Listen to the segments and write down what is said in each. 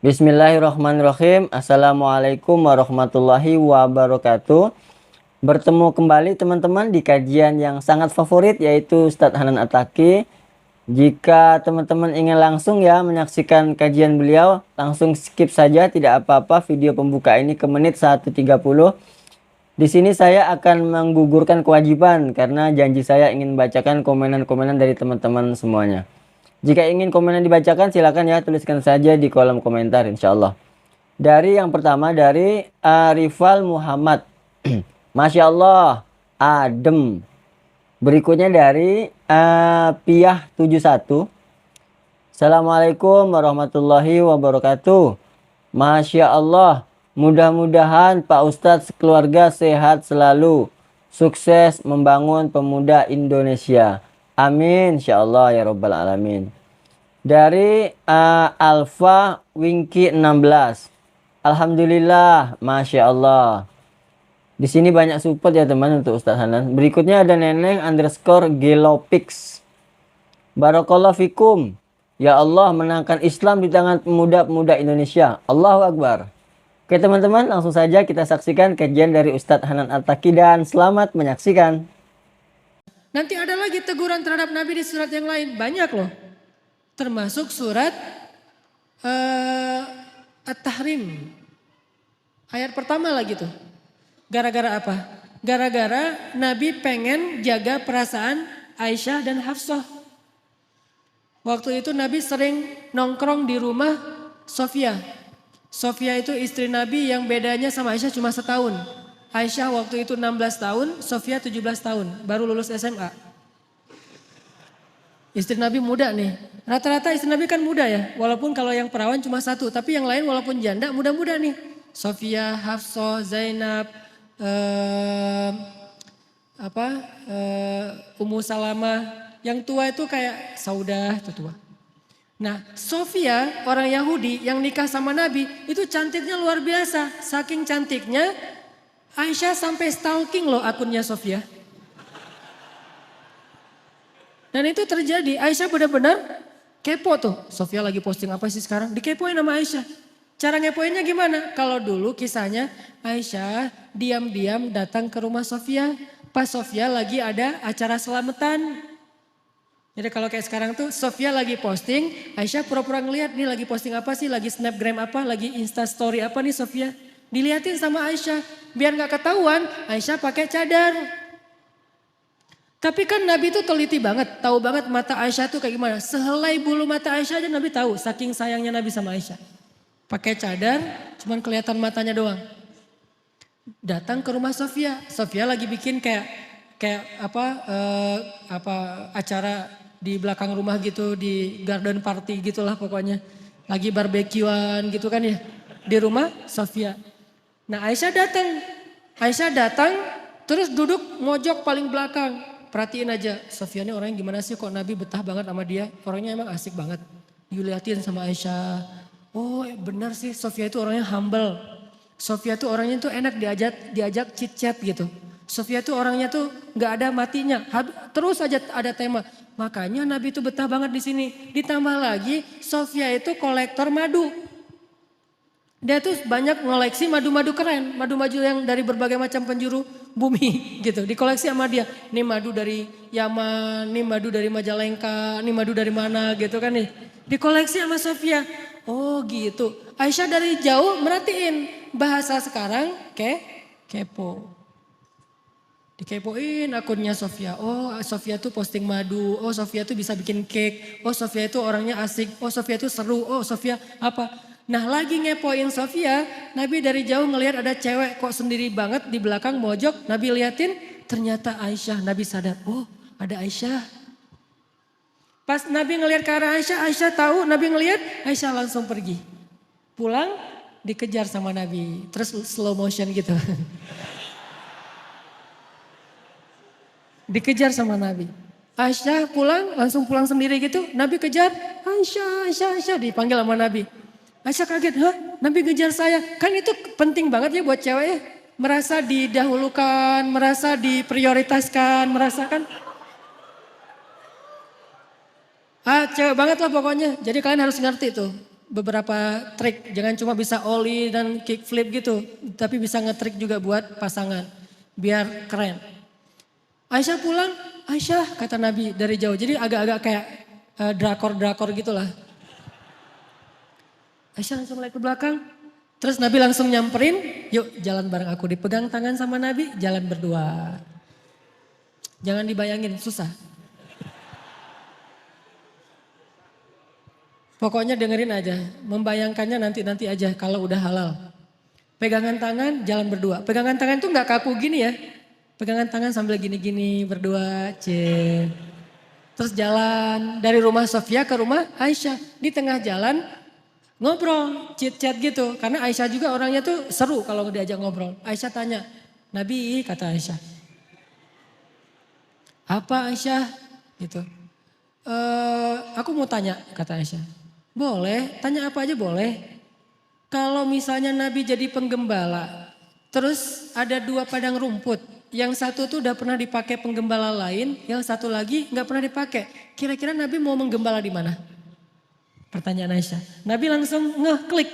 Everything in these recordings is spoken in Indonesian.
Bismillahirrahmanirrahim. Assalamualaikum warahmatullahi wabarakatuh. Bertemu kembali teman-teman di kajian yang sangat favorit yaitu Ustadz Hanan Attaqi. Jika teman-teman ingin langsung ya menyaksikan kajian beliau, langsung skip saja, tidak apa-apa video pembuka ini ke menit 1:30. Di sini saya akan menggugurkan kewajiban karena janji saya ingin bacakan komenan-komenan dari teman-teman semuanya. Jika ingin komenan dibacakan silakan ya, tuliskan saja di kolom komentar insya Allah. Dari yang pertama dari Arifal Muhammad. Masya Allah, adem. Berikutnya dari Piah 71. Assalamualaikum warahmatullahi wabarakatuh. Masya Allah, mudah-mudahan Pak Ustadz sekeluarga sehat selalu. Sukses membangun pemuda Indonesia. Amin, insya Allah ya Rabbal Alamin. Dari Alfa Winky 16. Alhamdulillah, Masya Allah. Di sini banyak support ya teman untuk Ustadz Hanan. Berikutnya ada Neneng underscore Gelopix. Barakallahu fikum. Ya Allah, menangkan Islam di tangan pemuda-pemuda Indonesia. Allahu Akbar. Oke teman-teman, langsung saja kita saksikan kajian dari Ustadz Hanan Attaqi dan selamat menyaksikan. Nanti ada lagi teguran terhadap Nabi di surat yang lain. Banyak loh. Termasuk surat At-Tahrim. Ayat pertama lagi tuh. Gara-gara apa? Gara-gara Nabi pengen jaga perasaan Aisyah dan Hafsah. Waktu itu Nabi sering nongkrong di rumah Sofia. Sofia itu istri Nabi yang bedanya sama Aisyah cuma setahun. Aisyah waktu itu 16 tahun, Sofia 17 tahun, baru lulus SMA. Istri Nabi muda nih. Rata-rata istri Nabi kan muda ya, walaupun kalau yang perawan cuma satu, tapi yang lain walaupun janda muda-muda nih. Sofia, Hafsah, Zainab, Ummu Salamah. Yang tua itu kayak Saudah, itu tua. Nah, Sofia orang Yahudi yang nikah sama Nabi itu cantiknya luar biasa. Saking cantiknya Aisyah sampai stalking loh akunnya Sofia. Dan itu terjadi, Aisyah benar-benar kepo tuh. Sofia lagi posting apa sih sekarang? Dikepoin sama Aisyah. Cara ngepoinnya gimana? Kalau dulu kisahnya Aisyah diam-diam datang ke rumah Sofia. Pas Sofia lagi ada acara selamatan. Jadi kalau kayak sekarang tuh Sofia lagi posting, Aisyah pura-pura ngeliat nih lagi posting apa sih, lagi snapgram apa, lagi insta story apa nih Sofia. Dilihatin sama Aisyah, biar gak ketahuan Aisyah pakai cadar. Tapi kan Nabi itu teliti banget, tahu banget mata Aisyah tuh kayak gimana. Sehelai bulu mata Aisyah aja Nabi tahu, saking sayangnya Nabi sama Aisyah. Pakai cadar, cuman kelihatan matanya doang. Datang ke rumah Sofia, Sofia lagi bikin kayak acara di belakang rumah gitu, di garden party gitulah pokoknya. Lagi barbekyuan gitu kan ya, di rumah Sofia. Nah Aisyah datang terus duduk mojok paling belakang. Perhatiin aja Sofia ini orangnya gimana sih, kok Nabi betah banget sama dia. Orangnya emang asik banget. Dilihatin sama Aisyah. Oh benar sih Sofia itu orangnya humble. Sofia tuh orangnya tuh enak diajak chit chat gitu. Sofia tuh orangnya tuh gak ada matinya. Terus aja ada tema. Makanya Nabi itu betah banget di sini. Ditambah lagi Sofia itu kolektor madu. Dia tuh banyak ngoleksi madu-madu keren, madu-madu yang dari berbagai macam penjuru bumi gitu. Dikoleksi sama dia. Ini madu dari Yaman, ini madu dari Majalengka, ini madu dari mana gitu kan nih. Dikoleksi sama Sofia. Oh gitu. Aisyah dari jauh merhatiin bahasa sekarang kepo. Dikepoin akunnya Sofia. Oh Sofia tuh posting madu. Oh Sofia tuh bisa bikin cake. Oh Sofia itu orangnya asik. Oh Sofia tuh seru. Oh Sofia apa. Nah lagi ngepoin Sofia, Nabi dari jauh ngelihat ada cewek kok sendiri banget di belakang mojok. Nabi liatin ternyata Aisyah. Nabi sadar, oh ada Aisyah. Pas Nabi ngelihat ke arah Aisyah, Aisyah tahu Nabi ngelihat, Aisyah langsung pergi. Pulang dikejar sama Nabi, terus slow motion gitu. Dikejar sama Nabi. Aisyah pulang, langsung pulang sendiri gitu. Nabi kejar, Aisyah dipanggil sama Nabi. Aisyah kaget, hah Nabi ngejar saya. Kan itu penting banget ya buat cewek ya. Merasa didahulukan, merasa diprioritaskan, merasakan. Cewek banget lah pokoknya. Jadi kalian harus ngerti tuh. beberapa trik. Jangan cuma bisa ollie dan kickflip gitu. Tapi bisa ngetrik juga buat pasangan. Biar keren. Aisyah pulang, Aisyah kata Nabi dari jauh. Jadi agak-agak kayak drakor-drakor gitulah. Aisyah langsung lihat ke belakang. Terus Nabi langsung nyamperin, yuk jalan bareng aku. Dipegang tangan sama Nabi, jalan berdua. Jangan dibayangin, susah. Pokoknya dengerin aja, membayangkannya nanti-nanti aja kalau udah halal. Pegangan tangan, jalan berdua. Pegangan tangan tuh nggak kaku gini ya. Pegangan tangan sambil gini-gini berdua, Terus jalan dari rumah Sofia ke rumah Aisyah. Di tengah jalan ngobrol, chat-chat gitu. Karena Aisyah juga orangnya tuh seru kalau diajak ngobrol. Aisyah tanya, Nabi kata Aisyah. Apa Aisyah? Gitu. Aku mau tanya kata Aisyah. Boleh, tanya apa aja boleh. Kalau misalnya Nabi jadi penggembala, terus ada 2 padang rumput. Yang satu tuh udah pernah dipakai penggembala lain, yang satu lagi nggak pernah dipakai. Kira-kira Nabi mau menggembala di mana? Pertanyaan Aisyah. Nabi langsung ngeklik.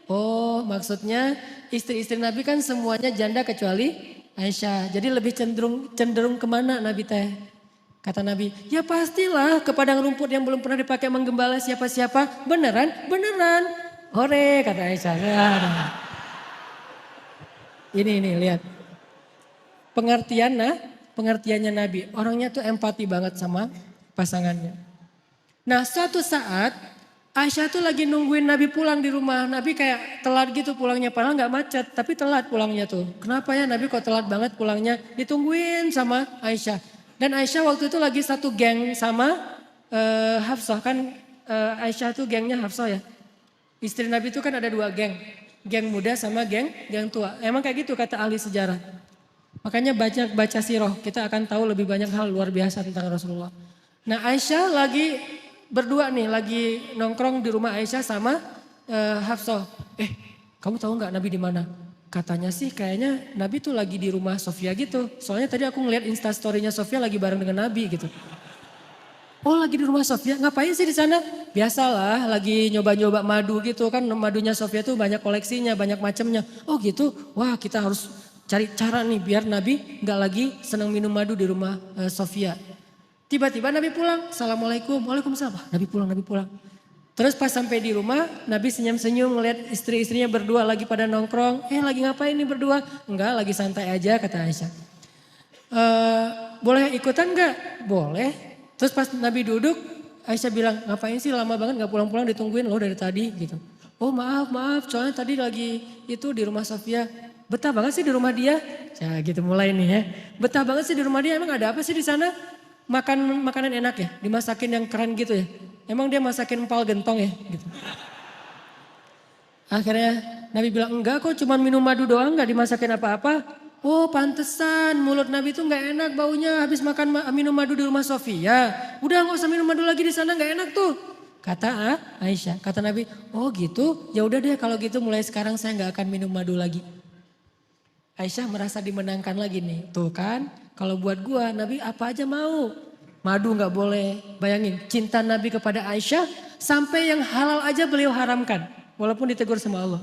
Oh, maksudnya istri-istri Nabi kan semuanya janda kecuali Aisyah. Jadi lebih cenderung kemana Nabi teh? Kata Nabi, ya pastilah ke padang rumput yang belum pernah dipakai menggembala siapa-siapa. Beneran? Beneran. Hore kata Aisyah. Ini lihat. Pengertiannya Nabi. Orangnya tuh empati banget sama pasangannya. Nah suatu saat Aisyah tuh lagi nungguin Nabi pulang di rumah. Nabi kayak telat gitu pulangnya. Padahal gak macet tapi telat pulangnya tuh. Kenapa ya Nabi kok telat banget pulangnya? Ditungguin sama Aisyah. Dan Aisyah waktu itu lagi satu geng sama Hafsah. Kan Aisyah tuh gengnya Hafsah ya. Istri Nabi itu kan ada 2 geng. Geng muda sama geng tua. Emang kayak gitu kata ahli sejarah. Makanya baca sirah. Kita akan tahu lebih banyak hal luar biasa tentang Rasulullah. Nah Aisyah lagi berdua nih. Lagi nongkrong di rumah Aisyah sama Hafsah. Kamu tahu gak Nabi di mana? Katanya sih kayaknya Nabi tuh lagi di rumah Sofia gitu. Soalnya tadi aku ngeliat instastorynya Sofia lagi bareng dengan Nabi gitu. Oh lagi di rumah Sofia, ngapain sih di sana? Biasalah lagi nyoba-nyoba madu gitu kan. Madunya Sofia tuh banyak koleksinya, banyak macamnya. Oh gitu, wah kita harus cari cara nih biar Nabi gak lagi senang minum madu di rumah Sofia. Tiba-tiba Nabi pulang, Assalamualaikum, Waalaikumsalam. Nabi pulang. Terus pas sampai di rumah, Nabi senyum-senyum ngeliat istri-istrinya berdua lagi pada nongkrong. Lagi ngapain nih berdua? Enggak, lagi santai aja kata Aisyah. Boleh ikutan enggak? Boleh. Terus pas Nabi duduk, Aisyah bilang, ngapain sih lama banget gak pulang-pulang ditungguin loh dari tadi gitu. Oh maaf, soalnya tadi lagi itu di rumah Sofia. Betah banget sih di rumah dia. Ya gitu mulai nih ya. Betah banget sih di rumah dia, emang ada apa sih di sana? Makanan enak ya, dimasakin yang keren gitu ya. Emang dia masakin empal gentong ya gitu. Akhirnya Nabi bilang enggak kok cuma minum madu doang gak dimasakin apa-apa. Oh pantesan mulut Nabi tuh gak enak baunya habis minum madu di rumah Sofia. Udah gak usah minum madu lagi di sana gak enak tuh. Kata Aisyah, kata Nabi, oh gitu ya udah deh kalau gitu mulai sekarang saya gak akan minum madu lagi. Aisyah merasa dimenangkan lagi nih. Tuh kan kalau buat gua Nabi apa aja mau. Madu gak boleh. Bayangin cinta Nabi kepada Aisyah sampai yang halal aja beliau haramkan. Walaupun ditegur sama Allah.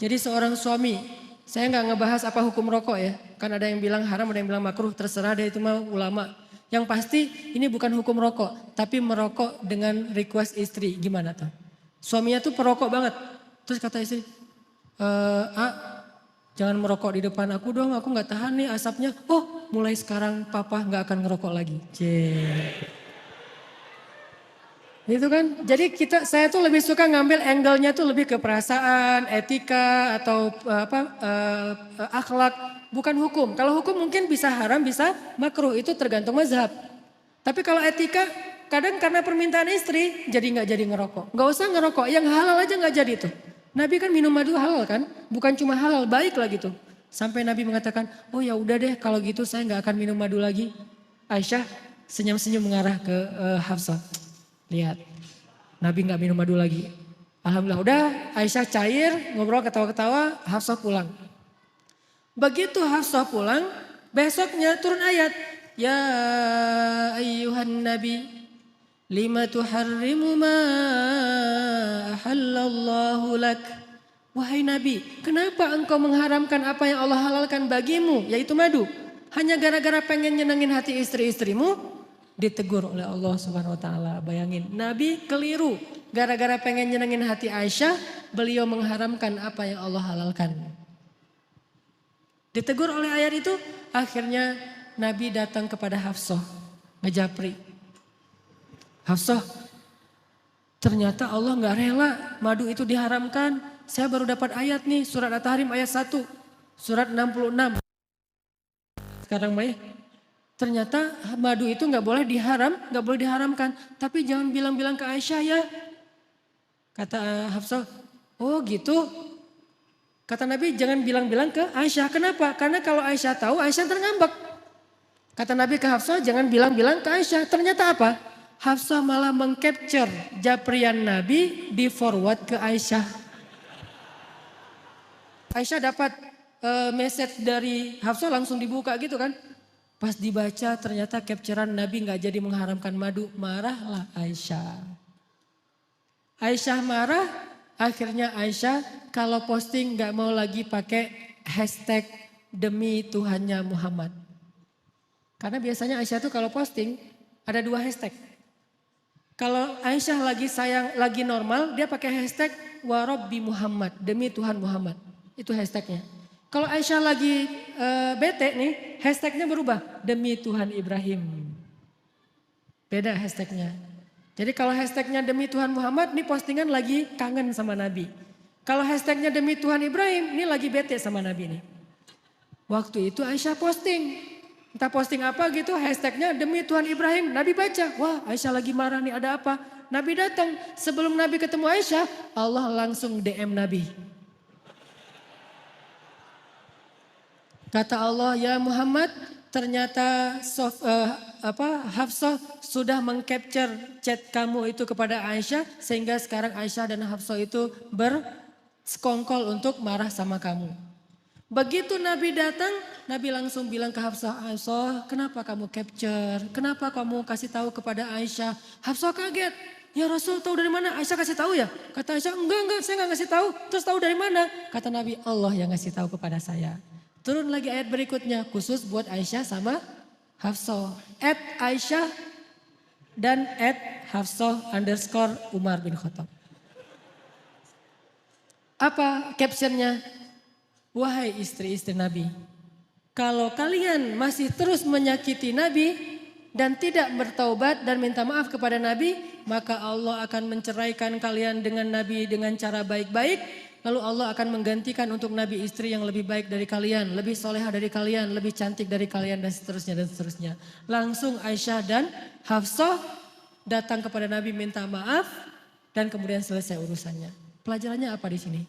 Jadi seorang suami, saya gak ngebahas apa hukum rokok ya. Kan ada yang bilang haram, ada yang bilang makruh. Terserah deh itu mah ulama. Yang pasti ini bukan hukum rokok. Tapi merokok dengan request istri. Gimana tuh? Suaminya tuh perokok banget. Terus kata istri, jangan merokok di depan aku dong, aku gak tahan nih asapnya. Oh mulai sekarang papa gak akan ngerokok lagi. Itu kan, jadi saya tuh lebih suka ngambil angle-nya tuh lebih ke perasaan, etika atau akhlak, bukan hukum. Kalau hukum mungkin bisa haram, bisa makruh, itu tergantung mazhab. Tapi kalau etika, kadang karena permintaan istri, jadi gak jadi ngerokok. Gak usah ngerokok, yang halal aja gak jadi tuh. Nabi kan minum madu halal kan, bukan cuma halal, baik lah gitu. Sampai Nabi mengatakan, oh ya udah deh kalau gitu saya nggak akan minum madu lagi. Aisyah senyum-senyum mengarah ke Hafsah. Lihat, Nabi nggak minum madu lagi. Alhamdulillah udah Aisyah cair, ngobrol ketawa-ketawa, Hafsah pulang. Begitu Hafsah pulang, besoknya turun ayat. Ya ayyuhan Nabi, Lima tuharrimu ma ahallallahu lak. Wahai Nabi, kenapa engkau mengharamkan apa yang Allah halalkan bagimu, yaitu madu? Hanya gara-gara pengen nyenengin hati istri-istrimu, ditegur oleh Allah Subhanahu wa taala. Bayangin, Nabi keliru. Gara-gara pengen nyenengin hati Aisyah, beliau mengharamkan apa yang Allah halalkan. Ditegur oleh ayat itu, akhirnya Nabi datang kepada Hafsah, ngejapri. Hafsah, ternyata Allah nggak rela madu itu diharamkan. Saya baru dapat ayat nih, surat At-Tahrim ayat 1, surat 66. Sekarang Maya, ternyata madu itu nggak boleh diharamkan. Tapi jangan bilang-bilang ke Aisyah ya. Kata Hafsah, oh gitu. Kata Nabi jangan bilang-bilang ke Aisyah. Kenapa? Karena kalau Aisyah tahu, Aisyah terngambek. Kata Nabi ke Hafsah jangan bilang-bilang ke Aisyah. Ternyata apa? Hafsah malah mengcapture japrian Nabi di forward ke Aisyah. Aisyah dapat message dari Hafsah langsung dibuka gitu kan. Pas dibaca ternyata capturean Nabi gak jadi mengharamkan madu. Marahlah Aisyah. Aisyah marah, akhirnya Aisyah kalau posting gak mau lagi pakai hashtag demi Tuhannya Muhammad. Karena biasanya Aisyah tuh kalau posting ada 2 hashtag. Kalau Aisyah lagi sayang, lagi normal, dia pakai hashtag warabbi Muhammad, demi Tuhan Muhammad. Itu hashtagnya. Kalau Aisyah lagi bete nih, hashtagnya berubah, demi Tuhan Ibrahim. Beda hashtagnya. Jadi kalau hashtagnya demi Tuhan Muhammad, nih postingan lagi kangen sama Nabi. Kalau hashtagnya demi Tuhan Ibrahim, ini lagi bete sama Nabi nih. Waktu itu Aisyah posting. Entah posting apa gitu, hashtagnya demi Tuhan Ibrahim. Nabi baca, wah Aisyah lagi marah nih, ada apa? Nabi datang, sebelum Nabi ketemu Aisyah, Allah langsung DM Nabi. Kata Allah, ya Muhammad, ternyata Hafsah sudah mengcapture chat kamu itu kepada Aisyah. Sehingga sekarang Aisyah dan Hafsah itu bersekongkol untuk marah sama kamu. Begitu Nabi datang, Nabi langsung bilang ke Hafsah, Hafsah kenapa kamu capture? Kenapa kamu kasih tahu kepada Aisyah? Hafsah kaget, ya Rasul tahu dari mana? Aisyah kasih tahu ya? Kata Aisyah, enggak saya enggak ngasih tahu. Terus tahu dari mana? Kata Nabi, Allah yang ngasih tahu kepada saya. Turun lagi ayat berikutnya, khusus buat Aisyah sama Hafsah. @Aisyah dan @Hafsah_ Umar bin Khattab. Apa captionnya? Wahai istri-istri Nabi, kalau kalian masih terus menyakiti Nabi dan tidak bertaubat dan minta maaf kepada Nabi, maka Allah akan menceraikan kalian dengan Nabi dengan cara baik-baik. Lalu Allah akan menggantikan untuk Nabi istri yang lebih baik dari kalian, lebih solehah dari kalian, lebih cantik dari kalian dan seterusnya dan seterusnya. Langsung Aisyah dan Hafsah datang kepada Nabi minta maaf dan kemudian selesai urusannya. Pelajarannya apa di sini?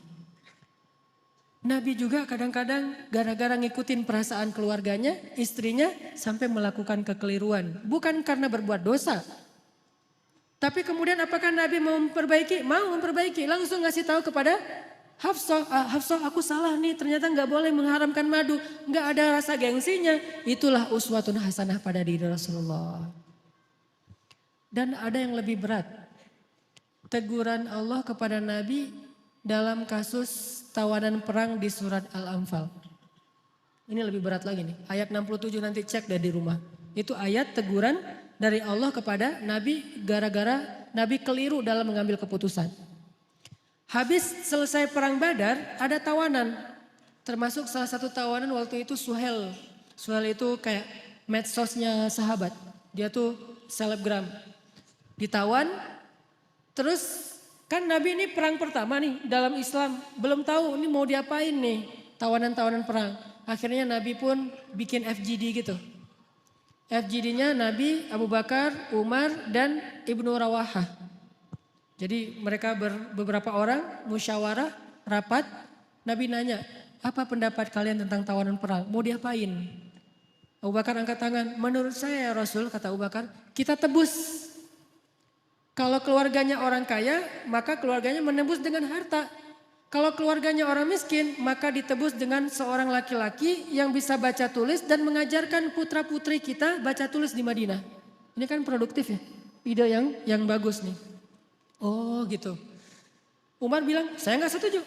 Nabi juga kadang-kadang gara-gara ngikutin perasaan keluarganya, istrinya sampai melakukan kekeliruan. Bukan karena berbuat dosa. Tapi kemudian apakah Nabi mau memperbaiki? Mau memperbaiki, langsung ngasih tahu kepada Hafsah, Hafsah aku salah nih, ternyata gak boleh mengharamkan madu. Gak ada rasa gengsinya. Itulah uswatun hasanah pada diri Rasulullah. Dan ada yang lebih berat. Teguran Allah kepada Nabi dalam kasus tawanan perang di surat Al-Anfal. Ini lebih berat lagi nih. Ayat 67 nanti cek deh di rumah. Itu ayat teguran dari Allah kepada Nabi gara-gara Nabi keliru dalam mengambil keputusan. Habis selesai perang Badar ada tawanan. Termasuk salah satu tawanan waktu itu Suhel. Suhel itu kayak medsosnya sahabat. Dia tuh selebgram. Ditawan. Terus kan Nabi ini perang pertama nih dalam Islam. Belum tahu ini mau diapain nih tawanan-tawanan perang. Akhirnya Nabi pun bikin FGD gitu. FGD-nya Nabi, Abu Bakar, Umar dan Ibnu Rawahah. Jadi mereka beberapa orang musyawarah, rapat. Nabi nanya, apa pendapat kalian tentang tawanan perang? Mau diapain? Abu Bakar angkat tangan, menurut saya ya Rasul, kata Abu Bakar, kita tebus. Kalau keluarganya orang kaya, maka keluarganya menebus dengan harta. Kalau keluarganya orang miskin, maka ditebus dengan seorang laki-laki yang bisa baca tulis dan mengajarkan putra-putri kita baca tulis di Madinah. Ini kan produktif ya. ide yang bagus nih. Oh gitu. Umar bilang, saya nggak setuju.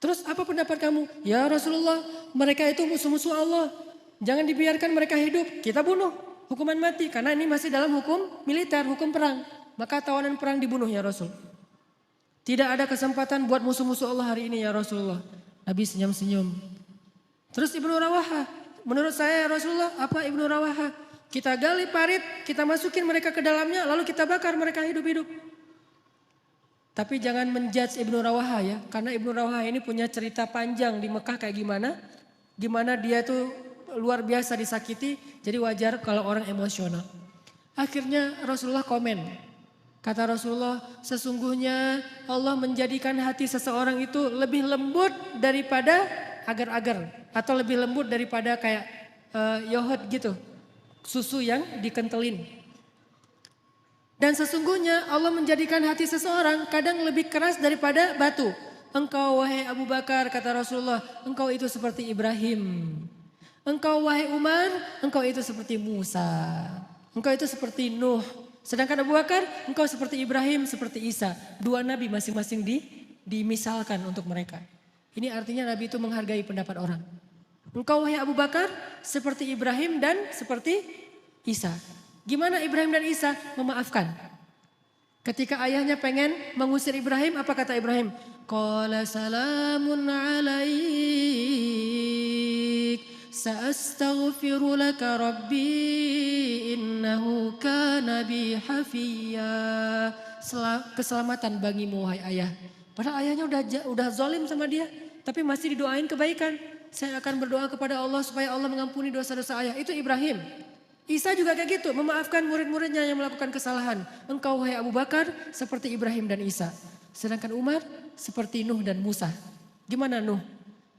Terus apa pendapat kamu? Ya Rasulullah, mereka itu musuh-musuh Allah. Jangan dibiarkan mereka hidup, kita bunuh. Hukuman mati, karena ini masih dalam hukum militer, hukum perang. Maka tawanan perang dibunuh ya Rasul. Tidak ada kesempatan buat musuh-musuh Allah hari ini ya Rasulullah. Nabi senyum-senyum. Terus Ibnu Rawaha, menurut saya ya Rasulullah, apa Ibnu Rawaha? Kita gali parit, kita masukin mereka ke dalamnya, lalu kita bakar mereka hidup-hidup. Tapi jangan menjudge Ibnu Rawaha ya, karena Ibnu Rawaha ini punya cerita panjang di Mekah kayak gimana. Gimana dia tuh luar biasa disakiti, jadi wajar kalau orang emosional. Akhirnya Rasulullah komen. Kata Rasulullah, sesungguhnya Allah menjadikan hati seseorang itu lebih lembut daripada agar-agar. Atau lebih lembut daripada kayak yogurt gitu, susu yang dikentelin. Dan sesungguhnya Allah menjadikan hati seseorang kadang lebih keras daripada batu. Engkau wahai Abu Bakar, kata Rasulullah, engkau itu seperti Ibrahim. Engkau wahai Umar, engkau itu seperti Musa. Engkau itu seperti Nuh. Sedangkan Abu Bakar, engkau seperti Ibrahim, seperti Isa. Dua nabi masing-masing dimisalkan untuk mereka. Ini artinya nabi itu menghargai pendapat orang. Engkau wahai Abu Bakar seperti Ibrahim dan seperti Isa. Gimana Ibrahim dan Isa? Memaafkan. Ketika ayahnya pengen mengusir Ibrahim, apa kata Ibrahim? Qala salamun alaik, sa'astaghfiru laka rabbi innahu kana bi hafiya. Keselamatan bagimu wahai ayah. Padahal ayahnya udah zalim sama dia, tapi masih didoain kebaikan. Saya akan berdoa kepada Allah supaya Allah mengampuni dosa-dosa ayah. Itu Ibrahim. Isa juga kayak gitu, memaafkan murid-muridnya yang melakukan kesalahan. Engkau wahai Abu Bakar seperti Ibrahim dan Isa. Sedangkan Umar seperti Nuh dan Musa. Gimana Nuh?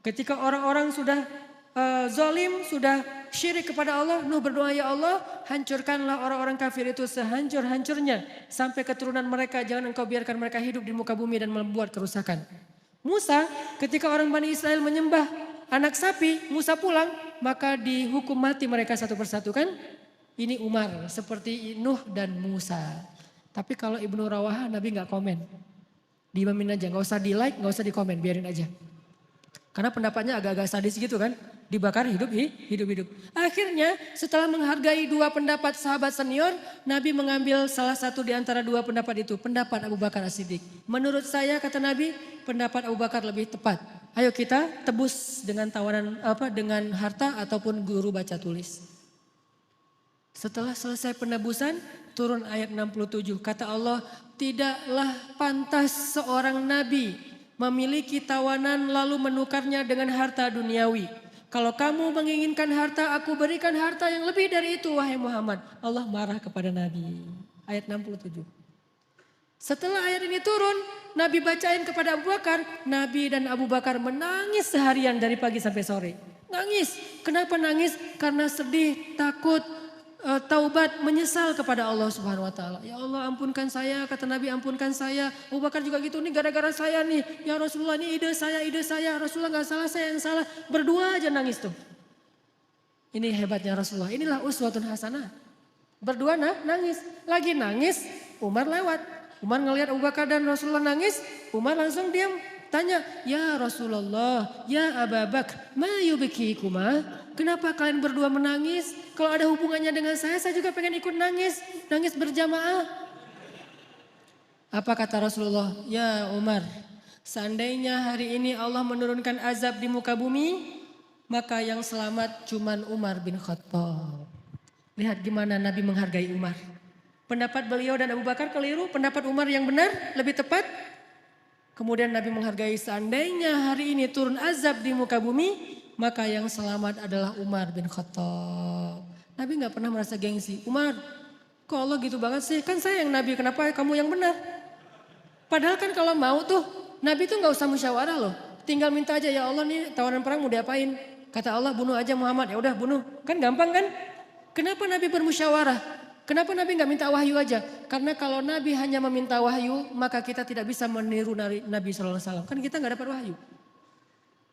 Ketika orang-orang sudah zalim, sudah syirik kepada Allah, Nuh berdoa, ya Allah hancurkanlah orang-orang kafir itu sehancur-hancurnya. Sampai keturunan mereka, jangan engkau biarkan mereka hidup di muka bumi dan membuat kerusakan. Musa ketika orang Bani Israel menyembah anak sapi, Musa pulang, maka dihukum mati mereka satu persatu kan. Ini Umar seperti Nuh dan Musa. Tapi kalau Ibnu Rawaha Nabi gak komen. Diimamin aja, gak usah di like, gak usah di komen, biarin aja. Karena pendapatnya agak-agak sadis gitu kan. Dibakar hidup-hidup. Akhirnya setelah menghargai dua pendapat sahabat senior, Nabi mengambil salah satu di antara dua pendapat itu. Pendapat Abu Bakar As-Siddiq. Menurut saya kata Nabi, pendapat Abu Bakar lebih tepat. Ayo kita tebus dengan tawanan dengan harta ataupun guru baca tulis. Setelah selesai penebusan, turun ayat 67. Kata Allah, tidaklah pantas seorang nabi memiliki tawanan lalu menukarnya dengan harta duniawi. Kalau kamu menginginkan harta, aku berikan harta yang lebih dari itu, wahai Muhammad. Allah marah kepada Nabi. Ayat 67. Setelah ayat ini turun, Nabi bacain kepada Abu Bakar. Nabi dan Abu Bakar menangis seharian dari pagi sampai sore. Nangis. Kenapa nangis? Karena sedih, takut, taubat, menyesal kepada Allah Subhanahu wa taala. Ya Allah, ampunkan saya, kata Nabi, ampunkan saya. Abu Bakar juga gitu, nih gara-gara saya nih. Ya Rasulullah, ini ide saya. Rasulullah enggak salah, saya yang salah. Berdua aja nangis tuh. Ini hebatnya Rasulullah. Inilah uswatun hasanah. Berdua nangis. Lagi nangis, Umar lewat. Umar ngelihat Abu Bakar dan Rasulullah nangis, Umar langsung diam. Tanya, ya Rasulullah, ya Abu Bakar, ma yubkikuma? Kenapa kalian berdua menangis? Kalau ada hubungannya dengan saya juga pengen ikut nangis. Nangis berjamaah. Apa kata Rasulullah? Ya Umar, seandainya hari ini Allah menurunkan azab di muka bumi, maka yang selamat cuman Umar bin Khattab. Lihat gimana Nabi menghargai Umar. Pendapat beliau dan Abu Bakar keliru, pendapat Umar yang benar, lebih tepat. Kemudian Nabi menghargai, seandainya hari ini turun azab di muka bumi, maka yang selamat adalah Umar bin Khattab. Nabi gak pernah merasa gengsi. Umar, kok Allah gitu banget sih? Kan saya yang Nabi, kenapa kamu yang benar? Padahal kan kalau mau tuh, Nabi tuh gak usah musyawarah loh. Tinggal minta aja, ya Allah nih tawanan perang mau diapain? Kata Allah, bunuh aja Muhammad. Ya udah bunuh. Kan gampang kan? Kenapa Nabi bermusyawarah? Kenapa Nabi gak minta wahyu aja? Karena kalau Nabi hanya meminta wahyu, maka kita tidak bisa meniru Nabi SAW. Kan kita gak dapat wahyu.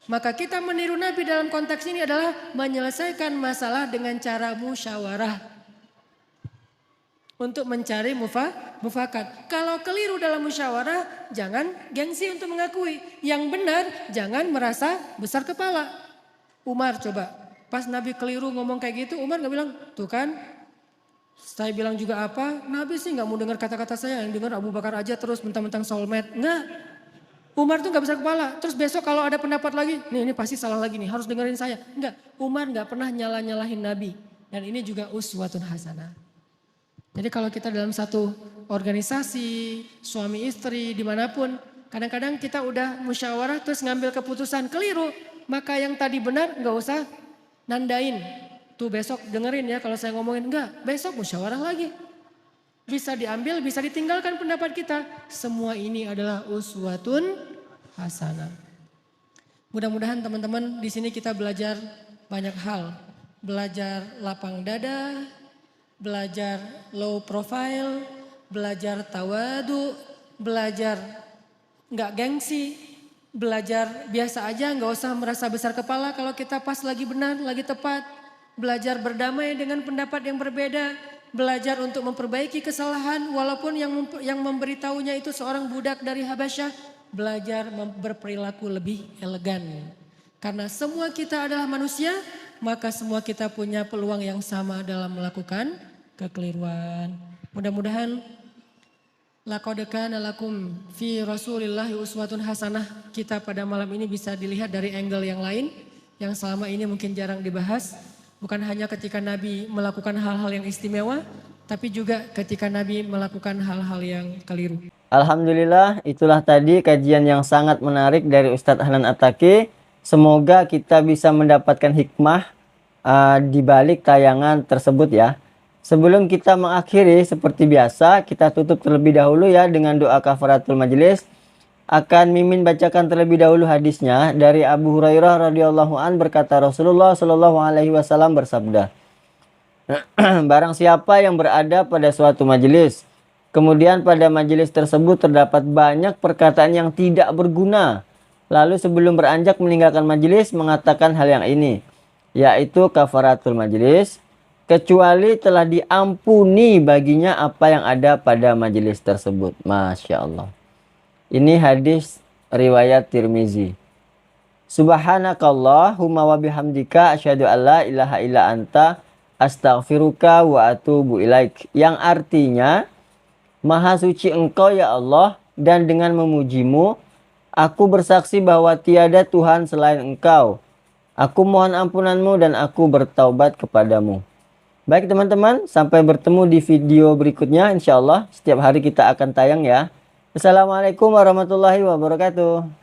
Maka kita meniru Nabi dalam konteks ini adalah menyelesaikan masalah dengan cara musyawarah. untuk mencari mufakat. Kalau keliru dalam musyawarah, jangan gengsi untuk mengakui. Yang benar, jangan merasa besar kepala. Umar coba, pas Nabi keliru ngomong kayak gitu, Umar gak bilang, tuh kan, saya bilang juga apa, Nabi sih gak mau dengar kata-kata saya, yang dengar Abu Bakar aja terus mentang-mentang soulmate. Enggak, Umar tuh gak besar kepala. Terus besok kalau ada pendapat lagi, nih ini pasti salah lagi nih, harus dengerin saya. Enggak, Umar gak pernah nyalahin Nabi. Dan ini juga uswatun hasanah. Jadi kalau kita dalam satu organisasi, suami istri, dimanapun, kadang-kadang kita udah musyawarah terus ngambil keputusan keliru, maka yang tadi benar nggak usah nandain. Tuh besok dengerin ya kalau saya ngomongin, enggak, besok musyawarah lagi. Bisa diambil, bisa ditinggalkan pendapat kita. Semua ini adalah uswatun hasanah. Mudah-mudahan teman-teman di sini kita belajar banyak hal. Belajar lapang dada, belajar low profile, belajar tawadu, belajar nggak gengsi, belajar biasa aja nggak usah merasa besar kepala kalau kita pas lagi benar, lagi tepat. Belajar berdamai dengan pendapat yang berbeda, belajar untuk memperbaiki kesalahan walaupun yang memberitahunya itu seorang budak dari Habasyah, belajar berperilaku lebih elegan. Karena semua kita adalah manusia, maka semua kita punya peluang yang sama dalam melakukan kekeliruan. Mudah-mudahan laqad kana lakum fi Rasulillahi uswatun hasanah kita pada malam ini bisa dilihat dari angle yang lain yang selama ini mungkin jarang dibahas. Bukan hanya ketika Nabi melakukan hal-hal yang istimewa, tapi juga ketika Nabi melakukan hal-hal yang keliru. Alhamdulillah, itulah tadi kajian yang sangat menarik dari Ustadz Hanan Attaqi. Semoga kita bisa mendapatkan hikmah di balik tayangan tersebut ya. Sebelum kita mengakhiri seperti biasa, kita tutup terlebih dahulu ya dengan doa kafaratul majelis. Akan Mimin bacakan terlebih dahulu hadisnya dari Abu Hurairah radhiyallahu an, berkata Rasulullah shallallahu alaihi wasallam bersabda, barang siapa yang berada pada suatu majelis, kemudian pada majelis tersebut terdapat banyak perkataan yang tidak berguna, lalu sebelum beranjak meninggalkan majelis mengatakan hal yang ini, yaitu kafaratul majelis, kecuali telah diampuni baginya apa yang ada pada majelis tersebut. Masya Allah. Ini hadis riwayat Tirmizi. Subhanakallahumma wa bihamdika asyhadu an la ilaha illa anta astaghfiruka wa atubu ilaik. Yang artinya, Maha suci Engkau ya Allah, dan dengan memujimu, aku bersaksi bahwa tiada Tuhan selain Engkau. Aku mohon ampunanmu dan aku bertaubat kepadamu. Baik teman-teman, sampai bertemu di video berikutnya. Insya Allah setiap hari kita akan tayang ya. Assalamualaikum warahmatullahi wabarakatuh.